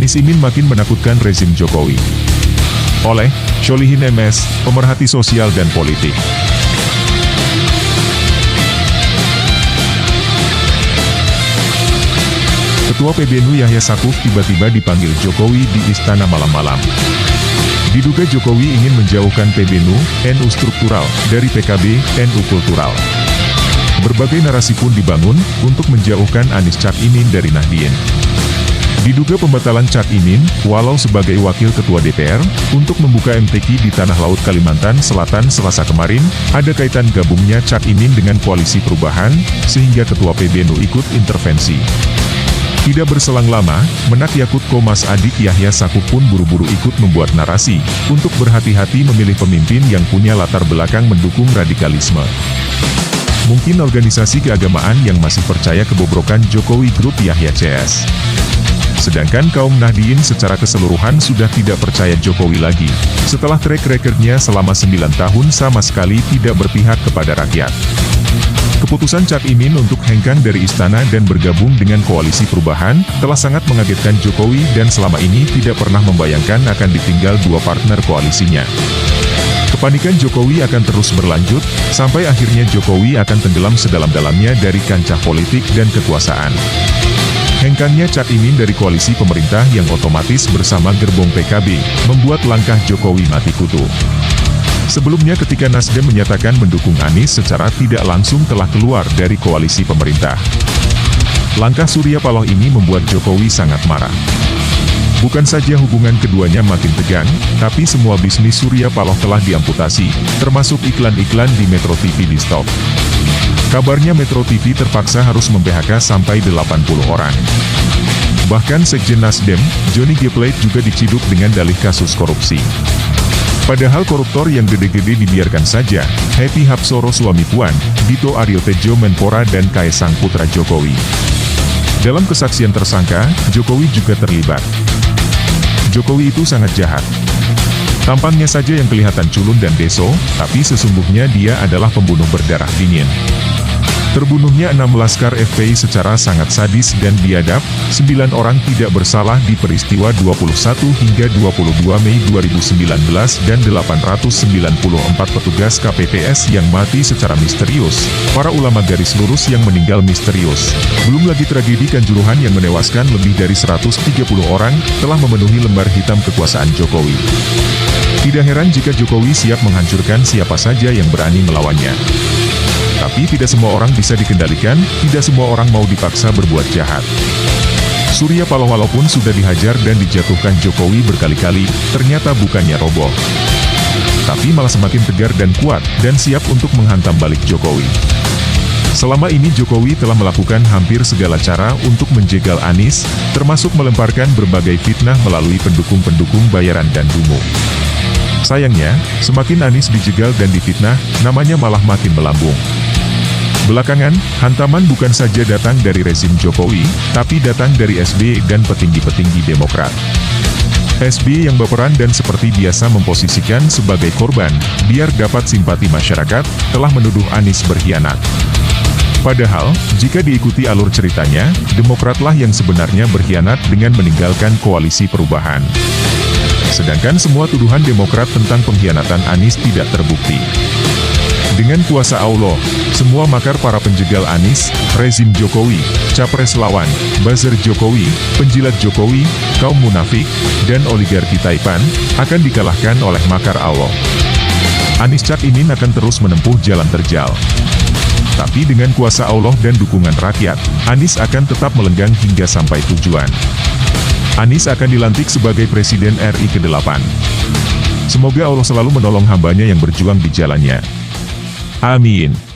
Anies Imin makin menakutkan rezim Jokowi. Oleh Sholihin MS, pemerhati sosial dan politik. Ketua PBNU Yahya Stakuf tiba-tiba dipanggil Jokowi di istana malam-malam. Diduga Jokowi ingin menjauhkan PBNU, NU struktural, dari PKB, NU kultural. Berbagai narasi pun dibangun untuk menjauhkan Anies Cak Imin dari Nahdien. Diduga pembatalan Cak Imin, walau sebagai wakil ketua DPR, untuk membuka MTQ di Tanah Laut Kalimantan Selatan Selasa kemarin, ada kaitan gabungnya Cak Imin dengan Koalisi Perubahan, sehingga ketua PBNU ikut intervensi. Tidak berselang lama, Menak Yakut Komas Adik Yahya Stakuf pun buru-buru ikut membuat narasi, untuk berhati-hati memilih pemimpin yang punya latar belakang mendukung radikalisme. Mungkin organisasi keagamaan yang masih percaya kebobrokan Jokowi Grup Yahya CS. Sedangkan kaum Nahdien secara keseluruhan sudah tidak percaya Jokowi lagi, setelah track record-nya selama 9 tahun sama sekali tidak berpihak kepada rakyat. Keputusan Cak Imin untuk hengkang dari istana dan bergabung dengan Koalisi Perubahan, telah sangat mengagetkan Jokowi dan selama ini tidak pernah membayangkan akan ditinggal dua partner koalisinya. Kepanikan Jokowi akan terus berlanjut, sampai akhirnya Jokowi akan tenggelam sedalam-dalamnya dari kancah politik dan kekuasaan. Hengkangnya Cak Imin dari koalisi pemerintah yang otomatis bersama gerbong PKB, membuat langkah Jokowi mati kutu. Sebelumnya ketika Nasdem menyatakan mendukung Anies secara tidak langsung telah keluar dari koalisi pemerintah. Langkah Surya Paloh ini membuat Jokowi sangat marah. Bukan saja hubungan keduanya makin tegang, tapi semua bisnis Surya Paloh telah diamputasi, termasuk iklan-iklan di Metro TV di stop. Kabarnya Metro TV terpaksa harus mem-PHK sampai 80 orang. Bahkan Sekjen Nasdem, Johnny G. Plate juga diciduk dengan dalih kasus korupsi. Padahal koruptor yang gede-gede dibiarkan saja, Happy Hapsoro suami Puan, Dito Aryo Tejo Menpora dan Kaesang putra Jokowi. Dalam kesaksian tersangka, Jokowi juga terlibat. Jokowi itu sangat jahat. Tampangnya saja yang kelihatan culun dan deso, tapi sesungguhnya dia adalah pembunuh berdarah dingin. Terbunuhnya 6 laskar FPI secara sangat sadis dan biadab, 9 orang tidak bersalah di peristiwa 21 hingga 22 Mei 2019 dan 894 petugas KPPS yang mati secara misterius, para ulama garis lurus yang meninggal misterius. Belum lagi tragedi Kanjuruhan yang menewaskan lebih dari 130 orang, telah memenuhi lembar hitam kekuasaan Jokowi. Tidak heran jika Jokowi siap menghancurkan siapa saja yang berani melawannya. Tapi tidak semua orang bisa dikendalikan, tidak semua orang mau dipaksa berbuat jahat. Surya Paloh walaupun sudah dihajar dan dijatuhkan Jokowi berkali-kali, ternyata bukannya roboh. Tapi malah semakin tegar dan kuat, dan siap untuk menghantam balik Jokowi. Selama ini Jokowi telah melakukan hampir segala cara untuk menjegal Anies, termasuk melemparkan berbagai fitnah melalui pendukung-pendukung bayaran dan dungu. Sayangnya, semakin Anies dijegal dan difitnah, namanya malah makin melambung. Belakangan, hantaman bukan saja datang dari rezim Jokowi, tapi datang dari SBY dan petinggi-petinggi Demokrat. SBY yang baperan dan seperti biasa memposisikan sebagai korban, biar dapat simpati masyarakat, telah menuduh Anies berkhianat. Padahal, jika diikuti alur ceritanya, Demokratlah yang sebenarnya berkhianat dengan meninggalkan Koalisi Perubahan. Sedangkan semua tuduhan Demokrat tentang pengkhianatan Anies tidak terbukti. Dengan kuasa Allah, semua makar para penjegal Anies, rezim Jokowi, capres lawan, buzzer Jokowi, penjilat Jokowi, kaum munafik, dan oligarki Taipan, akan dikalahkan oleh makar Allah. Anies Cak Imin akan terus menempuh jalan terjal. Tapi dengan kuasa Allah dan dukungan rakyat, Anies akan tetap melenggang hingga sampai tujuan. Anies akan dilantik sebagai Presiden RI ke-8. Semoga Allah selalu menolong hambanya yang berjuang di jalannya. Amin.